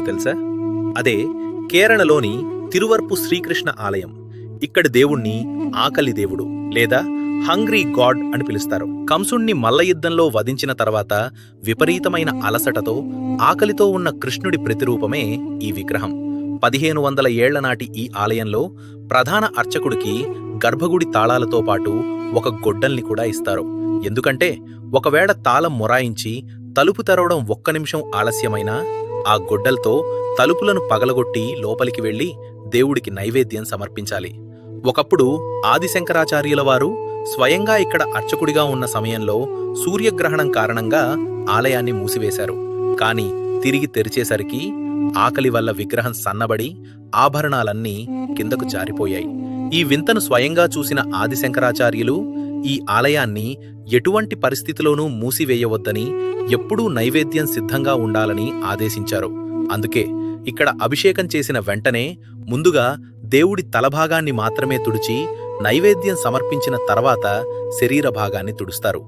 తెలుసా? అదే కేరళలోని తిరువర్పు శ్రీకృష్ణ ఆలయం. ఇక్కడి దేవుణ్ణి ఆకలి దేవుడు లేదా హంగ్రీ గాడ్ అని పిలుస్తారు. కంసుణ్ణి మల్లయుద్ధంలో వధించిన తర్వాత విపరీతమైన అలసటతో ఆకలితో ఉన్న కృష్ణుడి ప్రతిరూపమే ఈ విగ్రహం. 1500 ఏళ్ల నాటి ఈ ఆలయంలో ప్రధాన అర్చకుడికి గర్భగుడి తాళాలతో పాటు ఒక గొడ్డల్ని కూడా ఇస్తారు. ఎందుకంటే ఒకవేళ తాళం మొరాయించి తలుపు తెరవడం 1 నిమిషం ఆలస్యమైనా ఆ గొడ్డల్తో తలుపులను పగలగొట్టి లోపలికి వెళ్లి దేవుడికి నైవేద్యం సమర్పించాలి. ఒకప్పుడు ఆదిశంకరాచార్యుల వారు స్వయంగా ఇక్కడ అర్చకుడిగా ఉన్న సమయంలో సూర్యగ్రహణం కారణంగా ఆలయాన్ని మూసివేశారు. కాని తిరిగి తెరిచేసరికి ఆకలి వల్ల విగ్రహం సన్నబడి ఆభరణాలన్నీ కిందకు జారిపోయాయి. ఈ వింతను స్వయంగా చూసిన ఆదిశంకరాచార్యులు ఈ ఆలయాన్ని ఎటువంటి పరిస్థితిలోనూ మూసివేయవద్దని, ఎప్పుడూ నైవేద్యం సిద్ధంగా ఉండాలని ఆదేశించారు. అందుకే ఇక్కడ అభిషేకం చేసిన వెంటనే ముందుగా దేవుడి తలభాగాన్ని మాత్రమే తుడిచి నైవేద్యం సమర్పించిన తర్వాత శరీర భాగాన్ని తుడుస్తారు.